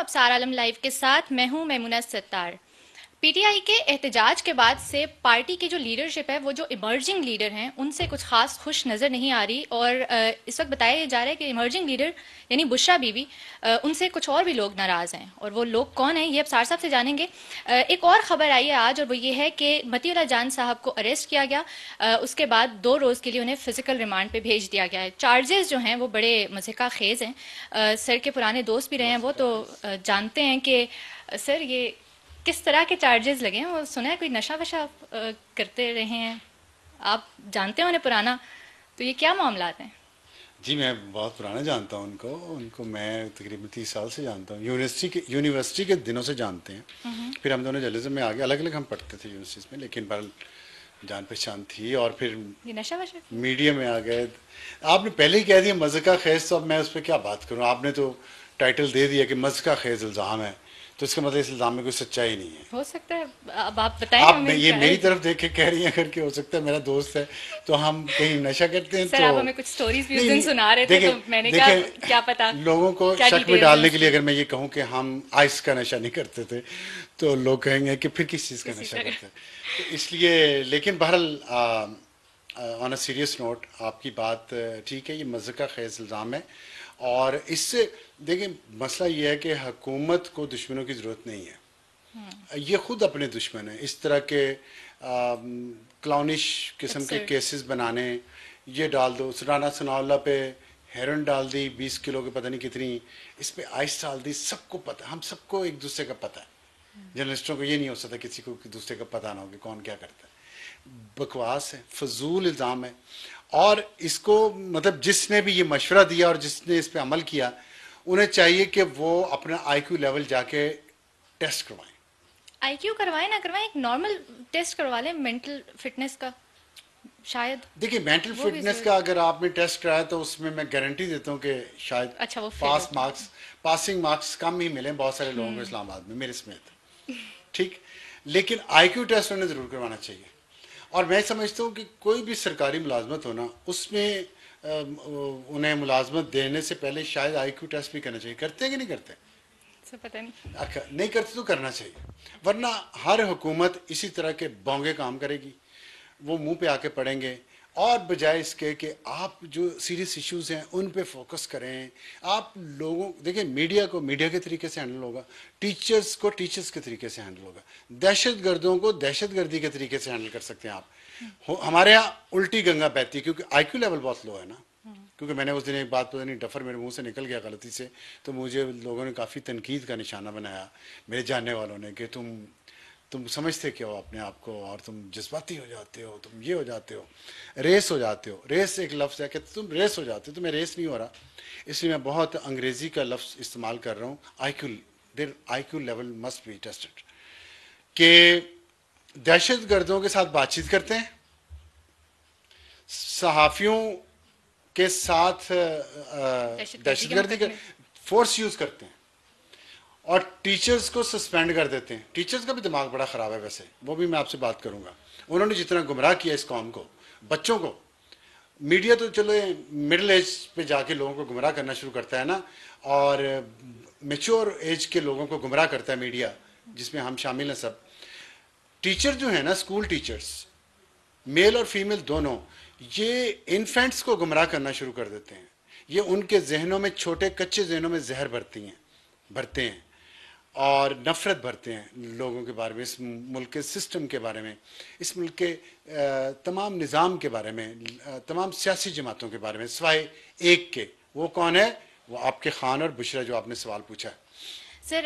अबसार आलम live के साथ मैं हूं मैमुना सत्तार। पीटीआई के एहतजाज के बाद से पार्टी की जो लीडरशिप है वो जो इमर्जिंग लीडर हैं उनसे कुछ खास खुश नज़र नहीं आ रही और इस वक्त बताया जा रहा है कि इमर्जिंग लीडर यानी बुशरा बीबी उनसे कुछ और भी लोग नाराज़ हैं और वो लोग कौन हैं ये अब सार साहब से जानेंगे। एक और ख़बर आई है आज और वो ये है कि मतीउल्लाह जान साहब को अरेस्ट किया गया। उसके बाद 2 रोज़ के लिए उन्हें फिजिकल रिमांड पे भेज दिया गया है। चार्जेस जो हैं वो बड़े मज़ेका खेज़ हैं। सर के पुराने दोस्त भी रहे हैं वो तो जानते हैं कि सर ये किस तरह के चार्जेस लगे हैं। वो सुना है कोई नशा वशा करते रहे हैं, आप जानते हो उन्हें पुराना, तो ये क्या मामलात हैं? जी मैं बहुत पुराना जानता हूँ उनको उनको मैं तकरीबन 30 साल से जानता हूँ। यूनिवर्सिटी के दिनों से जानते हैं। फिर हम दोनों जर्नलिज्म में आगे अलग अलग हम पढ़ते थे यूनिवर्सिटीज़ में, लेकिन बहरहाल जान पहचान थी और फिर ये नशा वशा मीडिया में आ गए। आपने पहले ही कह दिया मज़े का खेज, तो अब मैं उस पर क्या बात करूँ। आपने तो टाइटल दे दिया कि मज़े का खेज इल्ज़ाम है, तो इसका मतलब इस इल्ज़ाम में कोई सच्चाई नहीं है। हो सकता है, अब आप बताएं आप हमें ये क्या मेरी है। तरफ देख के कह रही हैं करके, हो सकता है मेरा दोस्त है तो हम कहीं नशा करते हैं सर तो आप हमें कुछ स्टोरीज भी उस नहीं दिन नहीं। सुना रहे थे देखें तो मैंने कहा देखें, क्या पता लोगों को क्या शक में डिटेल्स हैं डालने के लिए उसकी। अगर मैं ये कहूँ कि हम आइस का नशा नहीं करते थे तो लोग कहेंगे कि फिर किस चीज़ का किसी नशा तरह करते हैं। तो इसलिए, लेकिन बहरहाल ऑन अ सीरियस नोट आपकी बात ठीक है, ये मज़े का खेज इल्ज़ाम है। और इससे देखिए मसला ये है कि हुकूमत को दुश्मनों की ज़रूरत नहीं है, ये खुद अपने दुश्मन है। इस तरह के क्लाउनिश किस्म के Absurd। केसेस बनाने, ये डाल दो सुराना सनाउल्ला पे हेरोइन डाल दी 20 किलो के पता नहीं कितनी, इस पे आइस डाल दी, सबको पता, हम सबको एक दूसरे का पता है। जर्नलिस्टों को ये नहीं हो सकता किसी को कि दूसरे का पता ना हो कि कौन क्या करता है। बकवास है, फजूल इल्ज़ाम है। और इसको मतलब जिसने भी ये मशवरा दिया और जिसने इस पे अमल किया, उन्हें चाहिए कि वो अपना आईक्यू लेवल जाके टेस्ट करवाएं। आईक्यू करवाएं ना करवाएं, एक नॉर्मल टेस्ट करवा लें मेंटल फिटनेस का, शायद देखिए मेंटल वो भी फिटनेस जरूर। का अगर आपने टेस्ट कराया तो उसमें मैं गारंटी देता हूँ कि शायद अच्छा वो फेल पास होता है। मार्क्स पासिंग मार्क्स कम ही मिले बहुत सारे लोगों को इस्लामाबाद में, मेरे समेत। ठीक, लेकिन आईक्यू टेस्ट उन्हें ज़रूर करवाना चाहिए। और मैं समझता हूँ कि कोई भी सरकारी मुलाजमत हो ना, उसमें उन्हें मुलाजमत देने से पहले शायद आईक्यू टेस्ट भी करना चाहिए। करते हैं कि नहीं करते? सब पता नहीं। नहीं करते तो करना चाहिए, वरना हर हुकूमत इसी तरह के बोंगे काम करेगी, वो मुंह पे आके पड़ेंगे। और बजाय इसके कि आप जो सीरियस इश्यूज हैं उन पे फोकस करें, आप लोगों देखिए मीडिया को मीडिया के तरीके से हैंडल होगा, टीचर्स को टीचर्स के तरीके से हैंडल होगा, दहशत गर्दों को दहशत गर्दी के तरीके से हैंडल कर सकते हैं आप। हमारे यहाँ उल्टी गंगा बहती है क्योंकि आईक्यू लेवल बहुत लो है ना। क्योंकि मैंने उस दिन एक बात पता नहीं डफर मेरे मुंह से निकल गया गलती से, तो मुझे लोगों ने काफ़ी तनकीद का निशाना बनाया, मेरे जानने वालों ने, कि तुम समझते क्या हो अपने आप को, और तुम जज्बाती हो जाते हो, तुम ये हो जाते हो, रेस हो जाते हो। रेस एक लफ्ज़ है कि तुम रेस हो जाते हो, तो मैं रेस नहीं हो रहा। इसलिए मैं बहुत अंग्रेज़ी का लफ्ज़ इस्तेमाल कर रहा हूँ, IQ. There IQ level must be tested. कि दहशत गर्दों के साथ बातचीत करते हैं, सहाफ़ियों के साथ दहशतगर्दी के दहशतगर्दी का मुकदमे। फोर्स यूज़ करते हैं, और टीचर्स को सस्पेंड कर देते हैं। टीचर्स का भी दिमाग बड़ा ख़राब है वैसे, वो भी मैं आपसे बात करूंगा। उन्होंने जितना गुमराह किया इस कौम को, बच्चों को, मीडिया तो चलो मिडिल एज पे जाके लोगों को गुमराह करना शुरू करता है ना, और मेच्योर एज के लोगों को गुमराह करता है मीडिया, जिसमें हम शामिल हैं सब। टीचर जो है ना, स्कूल टीचर्स, मेल और फीमेल दोनों, ये इन्फेंट्स को गुमराह करना शुरू कर देते हैं। ये उनके जहनों में, छोटे कच्चे जहनों में जहर भरते हैं और नफ़रत भरते हैं लोगों के बारे में, इस मुल्क के सिस्टम के बारे में, इस मुल्क के तमाम निज़ाम के बारे में, तमाम सियासी जमातों के बारे में, सिवाय एक के। वो कौन है? वो आपके खान और बुशरा जो आपने सवाल पूछा है। सर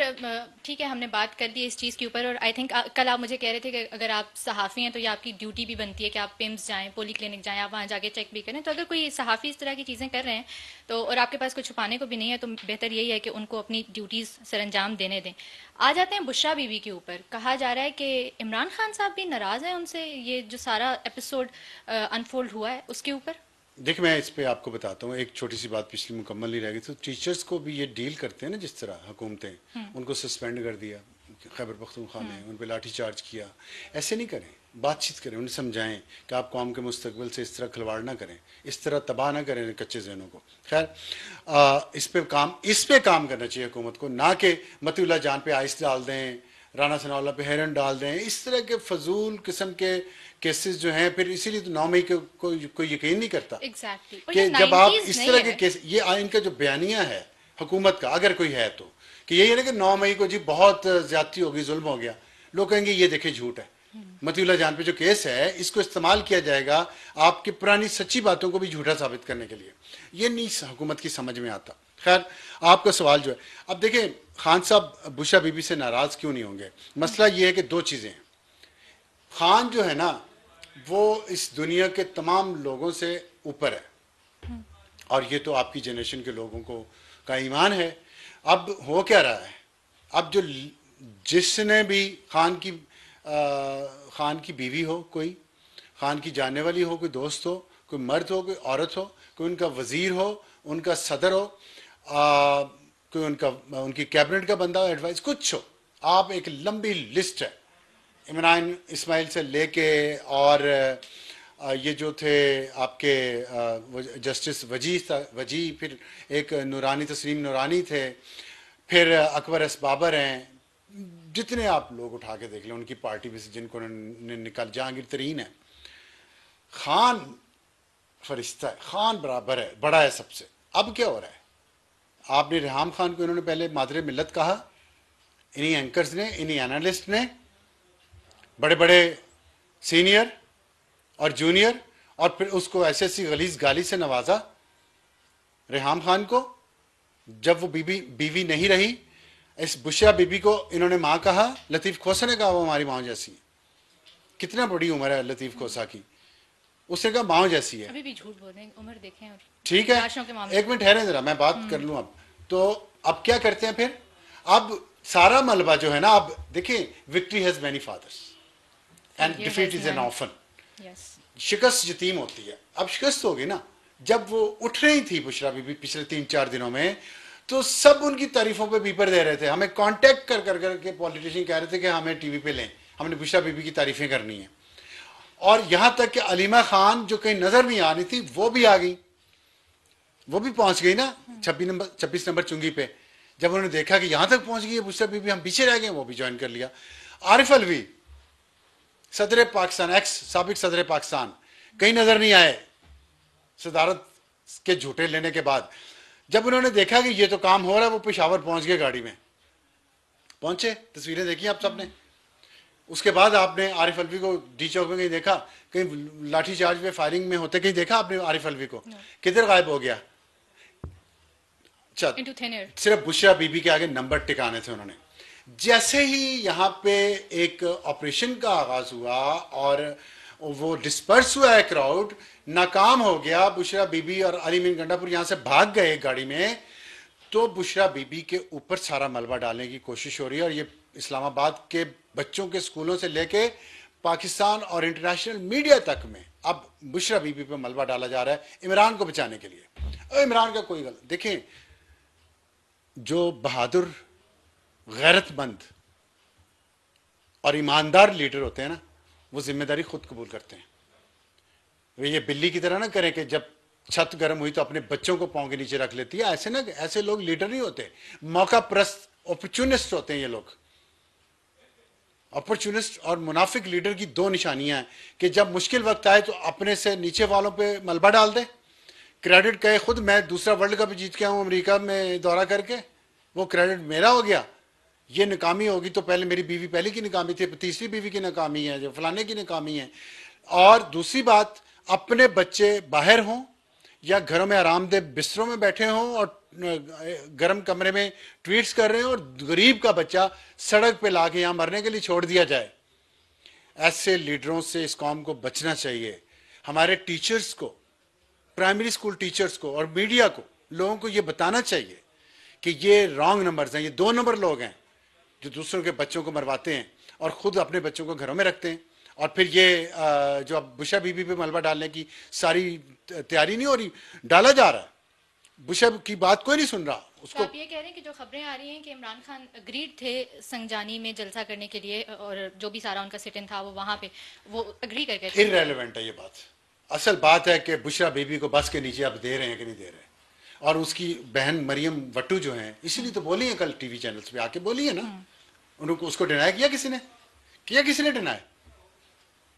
ठीक है, हमने बात कर दी इस चीज़ के ऊपर और आई थिंक कल आप मुझे कह रहे थे कि अगर आप सहाफ़ी हैं तो ये आपकी ड्यूटी भी बनती है कि आप पिम्स जाएं, पोली क्लिनिक जाएं, आप वहाँ जाके चेक भी करें। तो अगर कोई सहाफ़ी इस तरह की चीज़ें कर रहे हैं तो, और आपके पास कुछ छुपाने को भी नहीं है, तो बेहतर यही है कि उनको अपनी ड्यूटीज़ सरअंजाम देने दें। आ जाते हैं बुशरा बीवी के ऊपर। कहा जा रहा है कि इमरान खान साहब भी नाराज़ हैं उनसे, ये जो सारा एपिसोड अनफोल्ड हुआ है उसके ऊपर। देखिए मैं इस पे आपको बताता हूँ, एक छोटी सी बात पिछली मुकम्मल नहीं रह गई। तो टीचर्स को भी ये डील करते हैं ना जिस तरह हुकूमतें, उनको सस्पेंड कर दिया, खैबर पख्तूनख्वा में उन पर लाठी चार्ज किया। ऐसे नहीं करें, बातचीत करें, उन्हें समझाएं कि आप कौम के मुस्तकबिल से इस तरह खिलवाड़ ना करें, इस तरह तबाह ना करें कच्चे जहनों को। खैर इस पे काम करना चाहिए हुकूमत को, ना कि मतीउल्लाह जान पे आइस डाल दें, राना सनाउल्लाह पे हेरन डाल दें। इस तरह के फजूल किस्म के केसेस जो हैं, फिर इसीलिए तो 9 मई को कोई यकीन नहीं करता कि जब आप इस तरह के केस, ये इनका जो बयानिया है हुकूमत का, अगर कोई है तो, कि यही है ना कि 9 मई को जी बहुत ज्यादती होगी, जुल्म हो गया, लोग कहेंगे ये देखे झूठ है। मतीउल्लाह जान पे जो केस है, इसको इस्तेमाल किया जाएगा आपकी पुरानी सच्ची बातों को भी झूठा साबित करने के लिए। ये नहीं हुकूमत की समझ में आता। खैर, आपका सवाल जो है, अब देखिए खान साहब बुशरा बीबी से नाराज क्यों नहीं होंगे? मसला ये है कि दो चीजें हैं। खान जो है ना, वो इस दुनिया के तमाम लोगों से ऊपर है, और ये तो आपकी जनरेशन के लोगों को का ईमान है। अब हो क्या रहा है, अब जो जिसने भी खान की बीवी हो, कोई खान की जानने वाली हो, कोई दोस्त हो, कोई मर्द हो, कोई औरत हो, कोई उनका वजीर हो, उनका सदर हो, कोई उनकी कैबिनेट का बंदा हो, एडवाइस कुछ हो, आप एक लंबी लिस्ट है इमरान इस्माइल से लेके, और ये जो थे आपके जस्टिस वजी, फिर एक नूरानी तस्लीम नूरानी थे, फिर अकबर एस बाबर हैं, जितने आप लोग उठा के देख लें उनकी पार्टी में से जिनको निकाल, जहांगीर तरीन है। खान फरिश्ता है, खान बराबर है, बड़ा है सबसे। अब क्या हो रहा है, आपने रेहाम खान को इन्होंने पहले मादरे मिल्लत कहा, इन्हीं एंकर्स ने, इन्हीं एनालिस्ट ने, बड़े बड़े सीनियर और जूनियर, और फिर उसको ऐसी गलीज गाली से नवाजा रेहाम खान को, जब वो बीवी नहीं रही। इस बुशरा बीबी को इन्होंने माँ कहा, लतीफ़ खोसा ने कहा वो हमारी माँ जैसी है। कितना बड़ी उम्र है लतीफ़ खोसा की, उसने कहा माँ जैसी है। अभी भी झूठ बोल रहे हैं, उम्र देखें। और ठीक है, एक मिनट ठहरे जरा, मैं बात कर लूँ। अब तो अब क्या करते हैं फिर, अब सारा मलबा जो है ना, अब देखिए, victory has many fathers and defeat is an orphan. शिकस्त यतीम होती है। अब शिकस्त होगी ना, जब वो उठ रही थी बुशरा बीबी पिछले 3-4 दिनों में, तो सब उनकी तारीफों पे बीपर दे रहे थे। हमें कांटेक्ट कर के पॉलिटिशियन कह रहे थे कि हमें टीवी पे लें, हमने बुशरा बीबी की तारीफें करनी है। और यहां तक कि अलीमा खान जो कहीं नजर नहीं आ रही थी, वो भी आ गई, वो भी पहुंच गई ना 26 नंबर चुंगी पे। जब उन्होंने देखा कि यहां तक पहुंच गई है बुशरा बीबी, हम पीछे रह गए, वो भी ज्वाइन कर लिया। आरिफ अलवी, सदर पाकिस्तान, एक्स साबिक सदर पाकिस्तान, कहीं नजर नहीं आए सदारत के झूठे लेने के बाद। जब उन्होंने देखा कि ये तो काम हो रहा है, वो पेशावर पहुंच गए, गाड़ी में पहुंचे। तस्वीरें देखी आप सबने। उसके बाद आपने आरिफ अलवी को डी चौक में कहीं देखा, कहीं लाठी चार्ज पे फायरिंग में होते कहीं देखा आपने आरिफ अलवी को? किधर गायब हो गया? सिर्फ बुशरा बीबी के आगे नंबर टिकाने थे उन्होंने। जैसे ही यहां पे एक ऑपरेशन का आगाज हुआ और वो डिस्पर्स हुआ है, क्राउड नाकाम हो गया, बुशरा बीबी और अली मीन गंडापुर यहां से भाग गए गाड़ी में, तो बुशरा बीबी के ऊपर सारा मलबा डालने की कोशिश हो रही है। और ये इस्लामाबाद के बच्चों के स्कूलों से लेके पाकिस्तान और इंटरनेशनल मीडिया तक में अब बुशरा बीबी पे मलबा डाला जा रहा है इमरान को बचाने के लिए। और इमरान का कोई गलत, देखें, जो बहादुर, गैरतमंद और ईमानदार लीडर होते हैं ना, वो जिम्मेदारी खुद कबूल करते हैं। वे ये बिल्ली की तरह ना करें कि जब छत गर्म हुई तो अपने बच्चों को पांव के नीचे रख लेती है। ऐसे ना, ऐसे लोग लीडर नहीं होते, मौका परस्त अपॉर्चुनिस्ट होते हैं ये लोग। अपॉर्चुनिस्ट और मुनाफिक लीडर की दो निशानियां हैं कि जब मुश्किल वक्त आए तो अपने से नीचे वालों पे मलबा डाल दे, क्रेडिट कहे खुद मैं दूसरा वर्ल्ड कप जीत के आऊं अमेरिका में दौरा करके, वो क्रेडिट मेरा हो गया। ये नाकामी होगी तो पहले मेरी बीवी पहले की नाकामी थी, तीसरी बीवी की नाकामी है, जो फलाने की नाकामी है। और दूसरी बात, अपने बच्चे बाहर हों या घरों में आरामदेह बिस्तरों में बैठे हों और गर्म कमरे में ट्वीट्स कर रहे हैं, और गरीब का बच्चा सड़क पे लाके यहां मरने के लिए छोड़ दिया जाए। ऐसे लीडरों से इस कौम को बचना चाहिए। हमारे टीचर्स को, प्राइमरी स्कूल टीचर्स को और मीडिया को, लोगों को यह बताना चाहिए कि ये रॉन्ग नंबर्स हैं, ये 2 नंबर लोग हैं जो दूसरों के बच्चों को मरवाते हैं और खुद अपने बच्चों को घरों में रखते हैं। और फिर ये जो अब बुशरा बीबी पे मलबा डालने की सारी तैयारी नहीं हो रही, डाला जा रहा है। बुशरा की बात कोई नहीं सुन रहा, तो आप ये कह रहे हैं कि जो खबरें आ रही हैं कि इमरान खान अग्रीड थे संगजानी में जलसा करने के लिए, और जो भी सारा उनका सिट इन था वो वहां पे वो अग्री कर गए थे। इररेलेवेंट है ये बात। असल बात है कि बुशरा बीबी को बस के नीचे अब दे रहे हैं कि नहीं दे रहे, और उसकी बहन मरियम वट्टू जो है, इसीलिए तो बोली है, कल टीवी चैनल्स पे आके बोली है ना, उनको उसको डिनाई किया किसी ने, किसी ने डिनाई?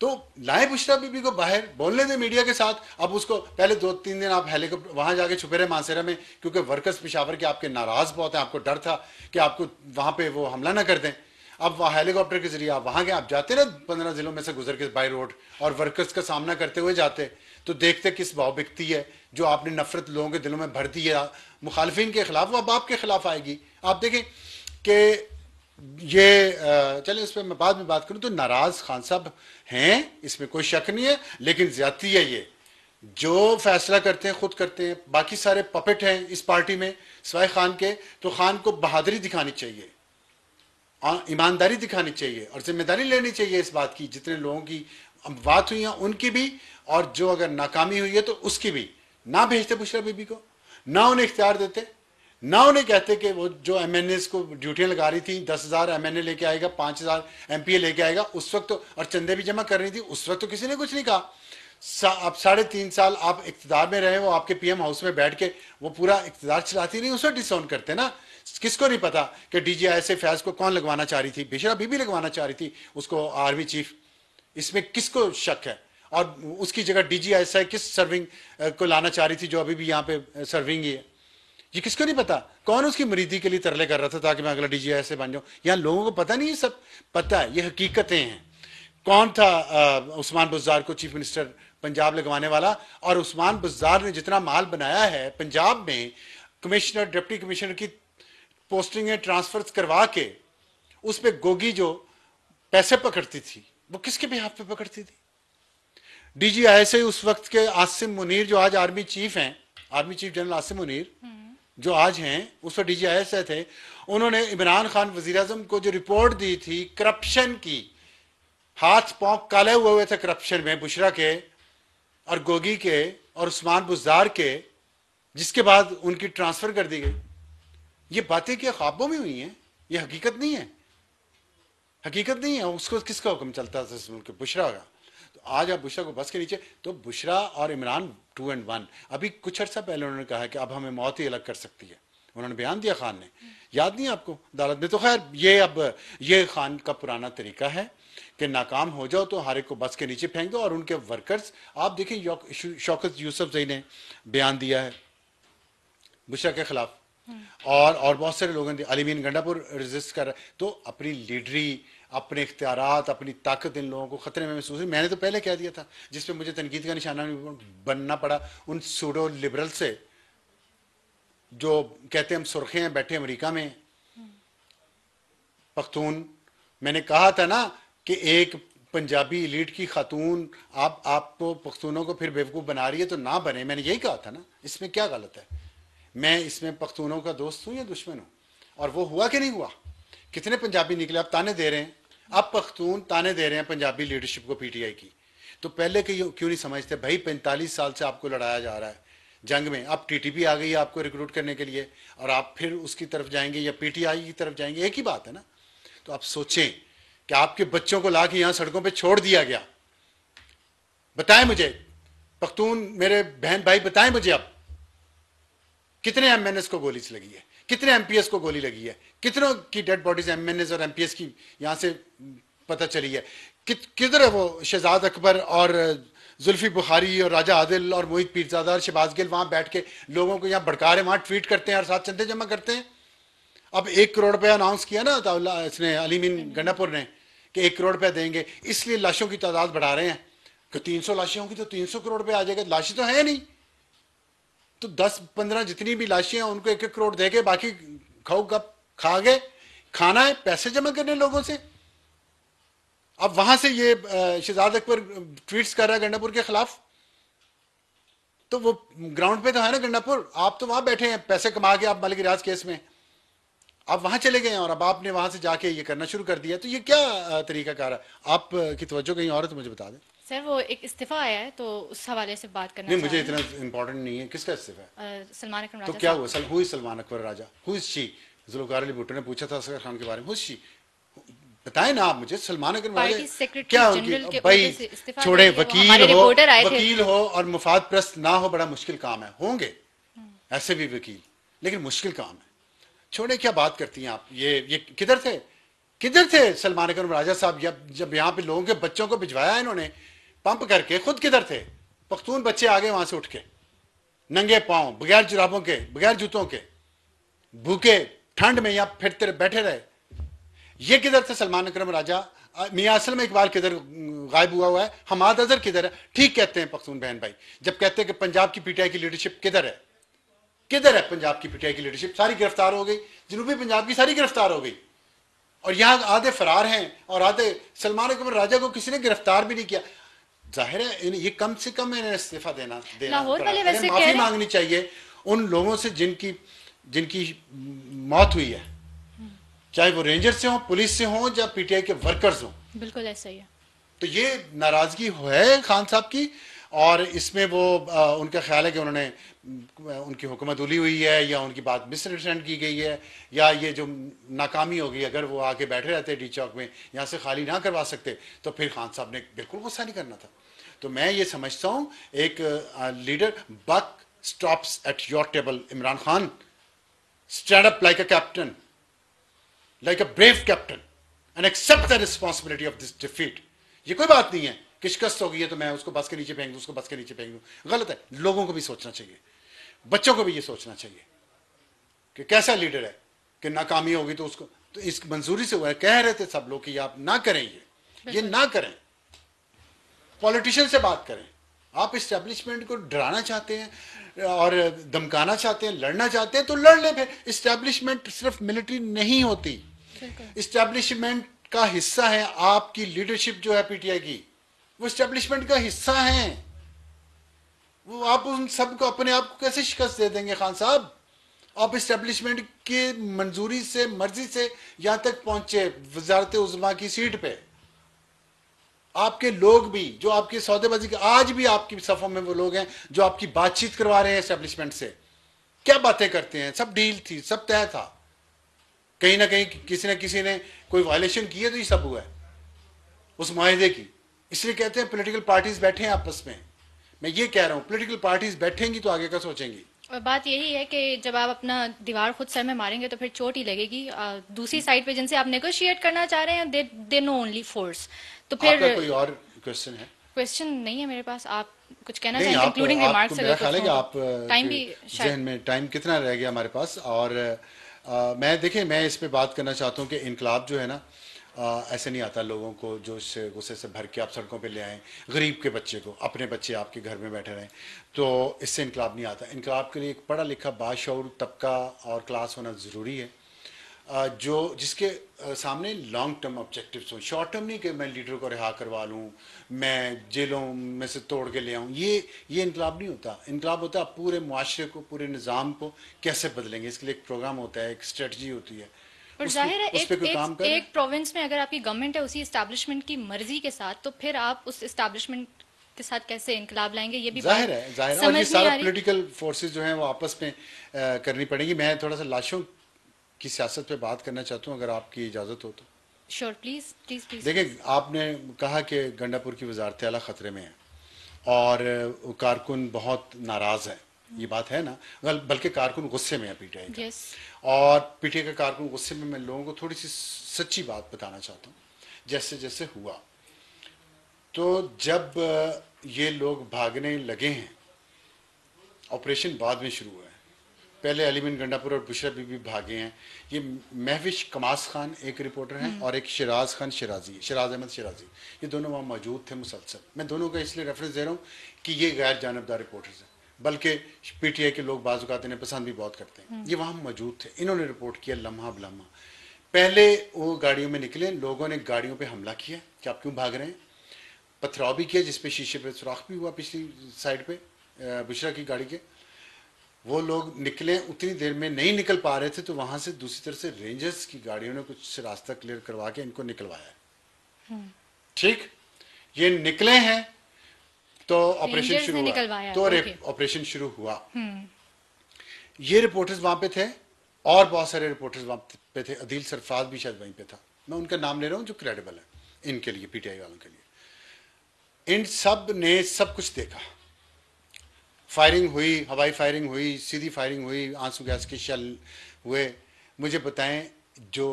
तो लाए बुशरा बीबी को बाहर बोलने दे मीडिया के साथ। अब उसको पहले 2-3 दिन आप हेलीकॉप्टर वहां जाके छुपे रहे मानसेरा में, क्योंकि वर्कर्स पेशावर के आपके नाराज बहुत हैं, आपको डर था कि आपको वहां पे वो हमला ना कर दें। अब वहाँ हेलीकॉप्टर के जरिए आप वहां गए, आप जाते ना 15 जिलों में से गुजर के बाई रोड, और वर्कर्स का सामना करते हुए जाते, तो देखते किस भाव बिकती है जो आपने नफरत लोगों के दिलों में भर दी है मुखालफिन के खिलाफ, वो अब आपके खिलाफ आएगी। आप देखें कि ये चले उस पर मैं बाद में बात करूं, तो नाराज खान साहब हैं, इसमें कोई शक नहीं है, लेकिन ज्यादती है ये, जो फैसला करते हैं खुद करते हैं, बाकी सारे पपेट हैं इस पार्टी में सिवाय खान के। तो खान को बहादुरी दिखानी चाहिए, ईमानदारी दिखानी चाहिए, और जिम्मेदारी लेनी चाहिए इस बात की, जितने लोगों की बात हुई है उनकी भी, और जो अगर नाकामी हुई है तो उसकी भी। ना भेजते बुशरा बीबी को, ना उन्हें इख्तियार देते, ना उन्हें कहते कि वो जो एमएनए को ड्यूटियां लगा रही थी, 10,000 एमएनए लेके आएगा, 5,000 एमपीए लेके आएगा, उस वक्त तो, और चंदे भी जमा कर रही थी, उस वक्त तो किसी ने कुछ नहीं कहा। अब 3.5 साल आप इख्तिदार में रहे, वो आपके पीएम हाउस में बैठ के वो पूरा इख्तिदार चलाती नहीं, उस वक्त डिसऑन करते ना। किसको नहीं पता कि डीजीआईएसए फैज को कौन लगवाना चाह रही थी? बुशरा बीबी लगवाना चाह रही थी उसको आर्मी चीफ, इसमें किसको शक है? और उसकी जगह डीजीआईएसआई किस सर्विंग को लाना चाह रही थी जो अभी भी यहाँ पे सर्विंग ही है? ये किसको नहीं पता? कौन उसकी मुरीदी के लिए तरले कर रहा था ताकि मैं अगला डीजीआईएसआई बन जाऊं? यहाँ लोगों को पता नहीं, ये सब पता है, ये हकीकतें हैं। कौन था उस्मान बुज़दार को चीफ मिनिस्टर पंजाब लगवाने वाला? और उस्मान बुज़दार ने जितना माल बनाया है पंजाब में, कमिश्नर डिप्टी कमिश्नर की पोस्टिंगें ट्रांसफर करवा के, उस पर गोगी जो पैसे पकड़ती थी वो किसके बिहाफ पे पकड़ती थी? डीजीआईएसआई उस वक्त के आसिम मुनीर जो आज आर्मी चीफ हैं, army chief general Asim Munir जो आज हैं, उस वक्त डीजीआईएसआई थे। उन्होंने इमरान खान वजीर आजम को जो रिपोर्ट दी थी करप्शन की, हाथ पांव काले हुए थे करप्शन में, बुशरा के और गोगी के और उस्मान बुज़दार के, जिसके बाद उनकी ट्रांसफर कर दी गई। ये बातें क्या ख्वाबों में हुई हैं? ये हकीकत नहीं है, हकीकत नहीं है। उसको किसका हुक्म चलता था इस मुल्क के? बुशरा का। तो आज आप बुशरा को बस के नीचे, तो बुशरा और इमरान 2 and 1। अभी कुछ अर्सा पहले उन्होंने कहा कि अब हमें मौत ही अलग कर सकती है, उन्होंने बयान दिया खान ने, याद नहीं आपको अदालत में? तो खैर ये अब ये खान का पुराना तरीका है कि नाकाम हो जाओ तो हर एक को बस के नीचे फेंक दो। और उनके वर्कर्स आप देखें, शौकत यूसुफजई ने बयान दिया है बुशरा के खिलाफ, और बहुत सारे लोगों ने, अलीमीन गंडापुर रेजिस्ट कर रहा है। तो अपनी लीडरी, अपने इख्तियारात, अपनी ताकत इन लोगों को खतरे में महसूस हुई। मैंने तो पहले कह दिया था, जिसपे मुझे तनकीद का निशाना बनना पड़ा उन सूडो लिबरल से जो कहते हम सुर्खे हैं बैठे अमेरिका में, पख्तून। मैंने कहा था ना कि एक पंजाबी एलीट की खातून आपको पख्तूनों को फिर बेवकूफ़ बना रही है, तो ना बने। मैंने यही कहा था ना, इसमें क्या गलत है? मैं इसमें पख्तूनों का दोस्त हूं या दुश्मन हूं? और वो हुआ कि नहीं हुआ? कितने पंजाबी निकले? अब ताने दे रहे हैं, अब पख्तून ताने दे रहे हैं पंजाबी लीडरशिप को, पीटीआई की। तो पहले क्यों नहीं समझते भाई? 45 साल से आपको लड़ाया जा रहा है जंग में, अब टीटीपी आ गई है आपको रिक्रूट करने के लिए, और आप फिर उसकी तरफ जाएंगे या पीटीआई की तरफ जाएंगे? एक ही बात है ना। तो आप सोचें कि आपके बच्चों को ला के यहां सड़कों पर छोड़ दिया गया। बताएं मुझे पख्तून मेरे बहन भाई, बताएं मुझे अब कितने एमएनएस को गोली लगी है, कितने एमपीएस को गोली लगी है, कितनों की डेड बॉडीज एमएनएस और एमपीएस की यहां से पता चली है? किधर है वो शहजाद अकबर और जुल्फी बुखारी और राजा आदिल और मोहित पीरजादा और शहबाज गिल वहां बैठ के लोगों को यहां भड़का रहे, वहां ट्वीट करते हैं और साथ चंदे जमा करते हैं। अब 1 करोड़ रुपया अनाउंस किया ना इसने, अलीमीन गंडापुर ने, कि 1 करोड़ रुपया देंगे, इसलिए लाशों की तादाद बढ़ा रहे हैं कि 300 लाशें होंगी तो 300 करोड़ रुपया आ जाएगा। लाशें तो है नहीं, तो 10-15 जितनी भी लाशें हैं उनको 1-1 करोड़ देके बाकी खाओ गप खा गए। खाना है पैसे जमा करने लोगों से। अब वहां से ये शहजाद अकबर ट्वीट्स कर रहा है गंडापुर के खिलाफ, तो वो ग्राउंड पे तो है ना गंडापुर, आप तो वहां बैठे हैं पैसे कमा के, आप मलिक रियाज केस में आप वहां चले गए हैं और अब आपने वहां से जाके ये करना शुरू कर दिया। तो ये क्या तरीका कार है? आप की तवज्जो कहीं और है तो मुझे बता दें। सर वो एक इस्तीफा आया है तो उस हवाले से बात करना नहीं, चाह मुझे रहे इतना इम्पोर्टेंट नहीं है किसका इस्तीफा है। हैं। सलमान अकरम तो राजा क्या साहब। हुआ, who is Salman Akbar Raja, who is she. Zulfikar Ali Bhutto ने पूछा था असगर खान के बारे में, हु इज शी, बताएं ना आप मुझे, सलमान अकबर राजा पार्टी सेक्रेटरी क्या उनकी। जनरल के भाई ओहदे से इस्तीफा दे छोड़े, दिया, वो वकील हमारे हो, रिपोर्टर आए थे। वकील हो और मुफाद प्रस्त ना हो बड़ा मुश्किल काम है, होंगे ऐसे भी वकील, लेकिन मुश्किल काम है। छोड़े, क्या बात करती हैं आप, ये किधर थे, किधर थे सलमान अकबर राजा साहब जब यहाँ पे लोगों के बच्चों को भिजवाया इन्होंने पंप करके, खुद किधर थे। पख्तून बच्चे आ गए वहां से उठ के नंगे पांव, बगैर जुराबों के, बगैर जूतों के, भूखे ठंड में यहाँ फिरते बैठे रहे। ये किधर थे सलमान अकरम राजा। मियां असल में इकबाल किधर गायब हुआ है, हमाद अजहर किधर है। ठीक कहते हैं पख्तून बहन भाई जब कहते हैं कि पंजाब की पीटीआई की लीडरशिप किधर है, किधर है पंजाब की पीटीआई की लीडरशिप। सारी गिरफ्तार हो गई, जनूबी पंजाब की सारी गिरफ्तार हो गई, और यहां आधे फरार हैं और आधे। सलमान अकबर राजा को किसी ने गिरफ्तार भी नहीं किया। जाहिर है ये कम से कम इन्हें इस्तीफा देना देना लाहौर पड़ा। वाले इन्हें वैसे कह माफी रहे हैं। मांगनी चाहिए उन लोगों से जिनकी जिनकी मौत हुई है, चाहे वो रेंजर से हो, पुलिस से हो, या पीटीआई के वर्कर्स हो। बिल्कुल ऐसा ही है। तो ये नाराजगी है खान साहब की, और इसमें वो उनका ख्याल है कि उन्होंने उनकी हुकूमत उली हुई है, या उनकी बात मिसअंडरस्टैंड की गई है, या ये जो नाकामी होगी, अगर वो आके बैठे रहते डी चौक में, यहाँ से खाली ना करवा सकते, तो फिर खान साहब ने बिल्कुल गुस्सा नहीं करना था। तो मैं ये समझता हूँ एक leader, buck stops at your table. Imran Khan, stand up like a captain, like a brave captain and accept the responsibility of this defeat। ये कोई बात नहीं है कि शिकस्त हो गई है तो मैं उसको बस के नीचे फेंक दूं, उसको बस के नीचे फेंक दूं, गलत है। लोगों को भी सोचना चाहिए, बच्चों को भी ये सोचना चाहिए कि कैसा लीडर है कि नाकामी होगी तो उसको, तो इस मंजूरी से हुआ है। कह रहे थे सब लोग कि आप ना करें, ये ना करें, पॉलिटिशियन से बात करें। आप इस्टेब्लिशमेंट को डराना चाहते हैं और धमकाना चाहते हैं, लड़ना चाहते हैं तो लड़ ले। फिर इस्टेब्लिशमेंट सिर्फ मिलिट्री नहीं होती, इस्टेब्लिशमेंट का हिस्सा है आपकी लीडरशिप जो है पीटीआई की, वो इस्टेब्लिशमेंट का हिस्सा है। वो आप उन सबको अपने आप को कैसे शिकस्त दे देंगे खान साहब। आप इस्टेब्लिशमेंट की मंजूरी से, मर्जी से यहां तक पहुंचे वजारत उज़्मा की सीट पे। आपके लोग भी जो आपकी सौदेबाजी के, आज भी आपकी सफों में वो लोग हैं जो आपकी बातचीत करवा रहे हैं एस्टेब्लिशमेंट से। क्या बातें करते हैं, सब डील थी, सब तय था। कहीं ना कहीं किसी ने कोई वायलेशन की है तो ये सब हुआ है उस माहिदे की। इसलिए कहते हैं पॉलिटिकल पार्टीज बैठे हैं आपस में। मैं ये कह रहा हूं पॉलिटिकल पार्टीज बैठेंगी तो आगे का सोचेंगी। और बात यही है कि जब आप अपना दीवार खुद सर में मारेंगे तो फिर चोट ही लगेगी। दूसरी साइड पे जिनसे आप नेगोशिएट करना चाह रहे हैं, दे नो ओनली फोर्स। तो फिर आपका कोई और क्वेश्चन है? क्वेश्चन नहीं है मेरे पास। आप कुछ कहना नहीं, चाहेंगे इंक्लूडिंग रिमार्क्स? मेरा ख्याल है कि आप टाइम भी जहन में टाइम कितना रह गया हमारे पास। और मैं इस पे बात करना चाहता हूँ कि इनकलाब जो है ना, ऐसे नहीं आता लोगों को जो गुस्से से भर के आप सड़कों पे ले आए, गरीब के बच्चे को, अपने बच्चे आपके घर में बैठे रहें, तो इससे इनकलाब नहीं आता। इनकलाब के लिए एक पढ़ा लिखा बाशऊर तबका और क्लास होना ज़रूरी है, जो जिसके सामने लॉन्ग टर्म ऑब्जेक्टिव्स हों। शॉर्ट टर्म नहीं कि मैं लीडर को रिहा करवा लूँ, मैं जेलों में से तोड़ के ले आऊँ। ये इनकलाब नहीं होता। इनकलाब होता है आप पूरे मुआशरे को, पूरे निज़ाम को कैसे बदलेंगे। इसके लिए एक प्रोग्राम होता है, एक स्ट्रेटजी होती है। पर जाहिर है उस पे कोई काम करें। एक प्रोविंस में अगर आपकी गवर्नमेंट है उसी एस्टैब्लिशमेंट की मर्जी के साथ, तो फिर आप उस एस्टैब्लिशमेंट के साथ कैसे इनकलाब लाएंगे, ये भी जाहिर है। और ये सारा पॉलिटिकल फोर्सेस जो हैं वो आपस में करनी पड़ेगी। मैं थोड़ा सा लाशों की सियासत पे बात करना चाहता हूँ, अगर आपकी इजाज़त हो तो। Sure, please please please. देखिए, आपने कहा कि गंडापुर की वजारत आला खतरे में है और कारकुन बहुत नाराज है, ये बात है ना। बल्कि कारकुन गुस्से में है पीटीआई का। यस। और पीटीआई का कारकुन गुस्से में। मैं लोगों को थोड़ी सी सच्ची बात बताना चाहता हूँ। जैसे जैसे हुआ, तो जब ये लोग भागने लगे हैं, ऑपरेशन बाद में शुरू हुआ है। पहले अली बिन गंडापुर और बुशरा बीबी भागे हैं। ये महविश कमास खान एक रिपोर्टर हैं और एक शराज अहमद शिराजी, ये दोनों वहाँ मौजूद थे मुसलसल। मैं दोनों का इसलिए रेफरेंस दे रहा हूँ कि ये गैर जानबदार रिपोर्टर्स हैं, बल्कि पीटीआई के लोग बाज़ औक़ात इन्हें पसंद भी बहुत करते हैं। ये वहाँ मौजूद थे, इन्होंने रिपोर्ट किया लम्हा बलम्हा। पहले वो गाड़ियों में निकले, लोगों ने गाड़ियों पर हमला किया कि आप क्यों भाग रहे हैं, पथराव भी किया जिसपे शीशे पे सुराख भी हुआ पिछली साइड पे बुशरा की गाड़ी के। वो लोग निकले, उतनी देर में नहीं निकल पा रहे थे तो वहां से दूसरी तरफ से रेंजर्स की गाड़ियों ने कुछ रास्ता क्लियर करवा के इनको निकलवाया। ठीक, ये निकले हैं तो ऑपरेशन रेंजर्स शुरू ने हुआ, निकलवाया, तो ओके। ऑपरेशन शुरू हुआ। ये रिपोर्टर्स वहां पे थे और बहुत सारे रिपोर्टर्स वहां पे थे, अदील सरफराज भी शायद वहीं पे था, मैं उनका नाम ले रहा हूँ जो क्रेडिबल है इनके लिए, पीटीआई वालों के लिए। इन सब ने सब कुछ देखा, फायरिंग हुई, हवाई फायरिंग हुई, सीधी फायरिंग हुई, आंसू गैस के शेल हुए। मुझे बताएं, जो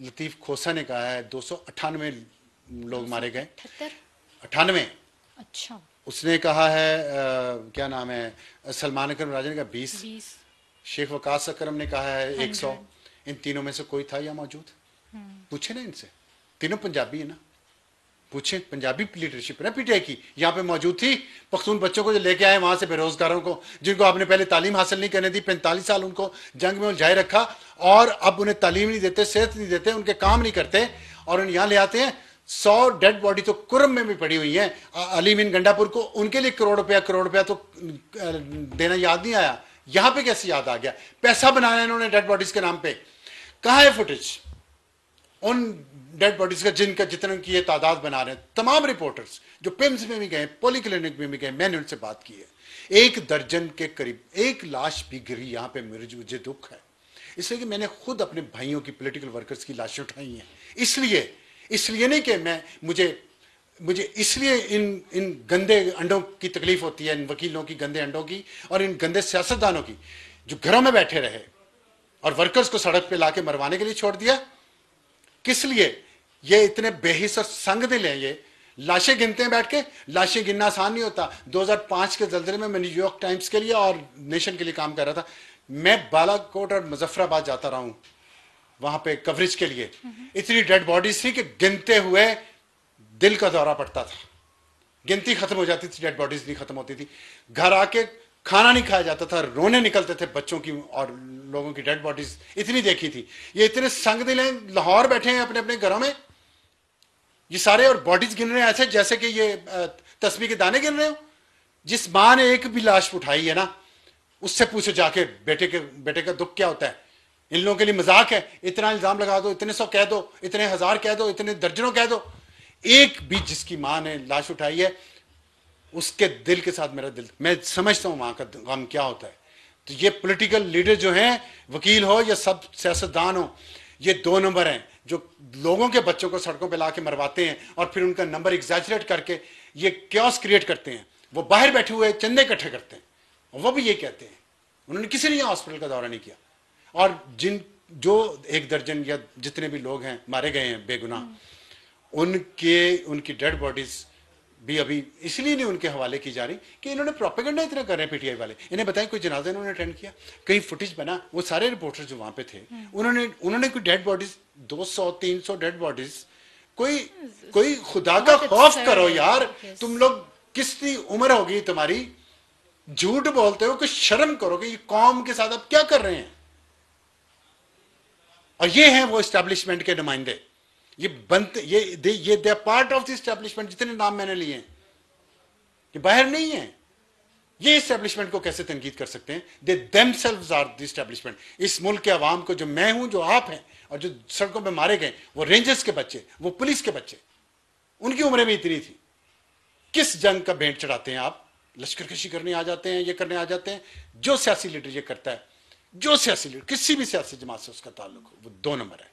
लतीफ खोसा ने कहा है 298 लोग मारे गए, 98। अच्छा, उसने कहा है क्या नाम है, सलमान अकरम राजा ने कहा 20, 20, शेख वकास अकरम ने कहा है 100। 100। इन तीनों में से कोई था या मौजूद? पूछे ना इनसे, तीनों पंजाबी है ना, पूछे, पंजाबी लीडरशिप है ना पीटीआई की, यहाँ पे मौजूद थी। पख्तून बच्चों को जो लेके आए वहां से, बेरोजगारों को जिनको आपने पहले तालीम हासिल नहीं करने दी, 45 साल उनको जंग में उलझाए रखा, और अब उन्हें तालीम नहीं देते, सेहत नहीं देते, उनके काम नहीं करते, और उन्हें यहाँ ले आते हैं। 100 डेड बॉडी तो कुरम में भी पड़ी हुई है, अली मीन गंडापुर को, उनके लिए करोड़ रुपया तो देना याद नहीं आया, यहां पे कैसे याद आ गया? पैसा बनाया इन्होंने डेड बॉडीज के नाम पे। कहां है फुटेज उन डेड बॉडीज का, जिनका जितने की ये तादाद बना रहे हैं? तमाम रिपोर्टर्स जो पिम्स में भी गए, पॉली क्लिनिक में भी गए, मैंने उनसे बात की है। 1 दर्जन के करीब, एक लाश भी गिरी यहां पे, मुझे दुख है, इसलिए कि मैंने खुद अपने भाइयों की, पॉलिटिकल वर्कर्स की लाशें उठाई हैं। इसलिए नहीं कि मुझे इसलिए इन गंदे अंडों की तकलीफ होती है, इन वकीलों की गंदे अंडों की, और इन गंदे सियासतदानों की जो घरों में बैठे रहे और वर्कर्स को सड़क पे लाके मरवाने के लिए छोड़ दिया। किस लिए? ये इतने बेहिस और संग दिल हैं, ये लाशें गिनते हैं बैठ के। लाशें गिनना आसान नहीं होता। 2005 के जल्जले में मैं न्यूयॉर्क टाइम्स के लिए और नेशन के लिए काम कर रहा था। मैं बालाकोट और मुजफ्फराबाद जाता रहा हूं वहां पे कवरेज के लिए। इतनी डेड बॉडीज थी कि गिनते हुए दिल का दौरा पड़ता था, गिनती खत्म हो जाती थी, डेड बॉडीज नहीं खत्म होती थी। घर आके खाना नहीं खाया जाता था, रोने निकलते थे बच्चों की और लोगों की डेड बॉडीज इतनी देखी थी। ये इतने संग दिल हैं, लाहौर बैठे हैं अपने अपने घरों में, ये सारे, और बॉडीज गिन रहे हैं ऐसे जैसे कि ये तस्बीह के दाने गिन रहे हो। जिस मां ने एक भी लाश उठाई है ना, उससे पूछो जाके बेटे का दुख क्या होता है। इन लोगों के लिए मजाक है, इतना इल्जाम लगा दो, इतने 100 कह दो, इतने 1000 कह दो, इतने दर्जनों कह दो, एक भी जिसकी मां ने लाश उठाई है उसके दिल के साथ मेरा दिल, मैं समझता हूं वहां का गम क्या होता है। तो ये पॉलिटिकल लीडर जो हैं, वकील हो या सब सियासतदान हो, ये 2 नंबर हैं जो लोगों के बच्चों को सड़कों पे लाके मरवाते हैं और फिर उनका नंबर एग्जैजरेट करके ये क्योस क्रिएट करते हैं। वो बाहर बैठे हुए चंदे इकट्ठे करते हैं और वो भी ये कहते हैं, उन्होंने किसी ने हॉस्पिटल का दौरा नहीं किया। और जो 1 दर्जन या जितने भी लोग हैं मारे गए हैं बेगुनाह, उनकी डेड बॉडीज भी अभी इसलिए नहीं उनके हवाले की जा रही कि इन्होंने प्रोपेगेंडा इतना कर रहे हैं पीटीआई वाले। इन्हें बताएं कोई जनाजा इन्होंने अटेंड किया, कहीं फुटेज बना? वो सारे रिपोर्टर जो वहां पे थे उन्होंने कोई डेड बॉडीज, 200-300 डेड बॉडीज, कोई खुदा का खौफ करो यार। तुम लोग कितनी उम्र होगी तुम्हारी, झूठ बोलते हो, कुछ शर्म करो कि ये कौम के साथ आप क्या कर रहे हैं। और ये हैं वो एस्टैब्लिशमेंट के नुमाइंदे, ये बनते, ये दे पार्ट ऑफ द एस्टैब्लिशमेंट। जितने नाम मैंने लिए हैं ये बाहर नहीं है। ये एस्टैब्लिशमेंट को कैसे तनकीद कर सकते हैं? They themselves are the establishment. इस मुल्क के अवाम को, जो मैं हूं, जो आप हैं, और जो सड़कों पे मारे गए, वो रेंजर्स के बच्चे, वो पुलिस के बच्चे, उनकी उम्रें भी इतनी थी। किस जंग का भेंट चढ़ाते हैं आप? लश्करकशी करने आ जाते हैं, ये करने आ जाते हैं। जो सियासी लीडर ये करता है, जो सियासी लीडर किसी भी सियासी जमात से उसका ताल्लुक हो, वो 2 नंबर है।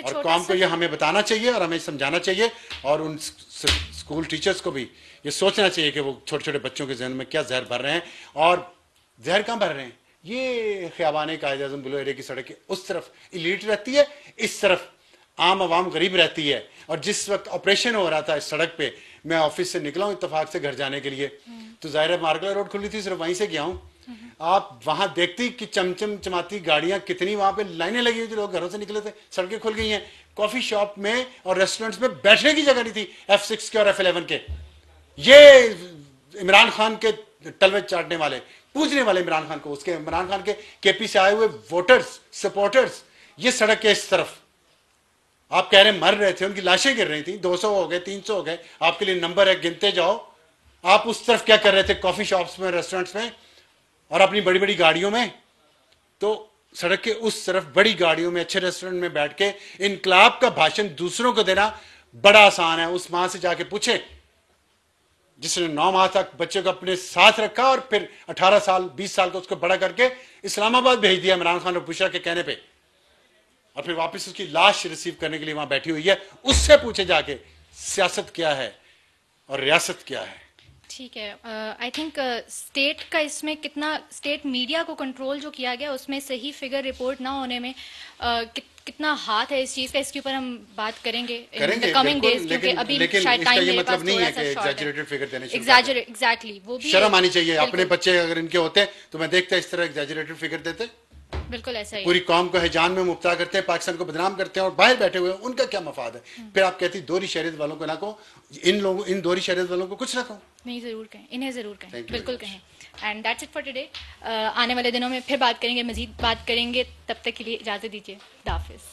और कौम को ये हमें बताना चाहिए और हमें समझाना चाहिए, और उन स्कूल टीचर्स को भी ये सोचना चाहिए कि वो छोटे छोटे बच्चों के जहन में क्या जहर भर रहे हैं। और जहर कहां भर रहे हैं? ये ख़ियाबान कायद-ए-आज़म बुलो एरिया की सड़क के उस तरफ इलीट रहती है, इस तरफ आम आवाम गरीब रहती है। और जिस वक्त ऑपरेशन हो रहा था इस सड़क पे, मैं ऑफिस से निकला हूं इत्तेफाक से घर जाने के लिए, तो जाहिर है मार्गला रोड खुली थी, सिर्फ वहीं से गया हूं। आप वहां देखती कि चमचम चमाती गाड़ियां कितनी, वहां पे लाइनें लगी हुई थी, लोग घरों से निकले थे, सड़कें खुल गई हैं। कॉफी शॉप में और रेस्टोरेंट्स में बैठने की जगह नहीं थी, F6 के और F11 के। ये इमरान खान के तलवे चाटने वाले, पूछने वाले इमरान खान को, उसके इमरान खान के केपी से आए हुए वोटर्स, सपोर्टर्स, ये सड़क के इस तरफ आप कह रहे मर रहे थे, उनकी लाशें गिर रही थी। 200 हो गए, 300 हो गए, आपके लिए नंबर है, गिनते जाओ। आप उस तरफ क्या कर रहे थे? कॉफी शॉप्स में, रेस्टोरेंट्स में, और अपनी बड़ी बड़ी गाड़ियों में। तो सड़क के उस तरफ बड़ी गाड़ियों में, अच्छे रेस्टोरेंट में बैठ के इनकलाब का भाषण दूसरों को देना बड़ा आसान है। उस मां से जाके पूछे जिसने 9 माह तक बच्चे को अपने साथ रखा और फिर 18 साल 20 साल को उसको बड़ा करके इस्लामाबाद भेज दिया इमरान खान और बुशरा के कहने पे, और फिर वापस उसकी लाश रिसीव करने के लिए वहां बैठी हुई है। उससे पूछे जाके सियासत क्या है और रियासत क्या है। ठीक है, आई थिंक स्टेट का इसमें कितना, स्टेट मीडिया को कंट्रोल जो किया गया उसमें सही फिगर रिपोर्ट ना होने में कितना हाथ है इस चीज का, इसके ऊपर हम बात करेंगे कमिंग डेज, क्योंकि अभी शायद टाइम मेरे पास नहीं थोड़ा है सा कि शॉर्ट है। एग्जैजरेटेड फिगर देने चाहिए। एग्जैक्टली, वो भी शर्म आनी चाहिए। बिल्कुल। अपने बच्चे अगर इनके होते तो मैं देखता इस तरह एग्जैजरेटेड फिगर देते। बिल्कुल ऐसा ही पूरी कौम को हैजान में मुब्तला करते हैं, पाकिस्तान को बदनाम करते हैं, और बाहर बैठे हुए हैं उनका क्या मफाद है। फिर आप कहती दोहरी शहरियत वालों को ना कहो, इन दोहरी शहरियत वालों को कुछ ना कहो। नहीं, जरूर कहें, इन्हें जरूर कहें, Thank you बिल्कुल very कहें। And that's it for today. आने वाले दिनों में फिर बात करेंगे, मजीद बात करेंगे, तब तक के लिए इजाजत दीजिए। खुदा हाफिज़।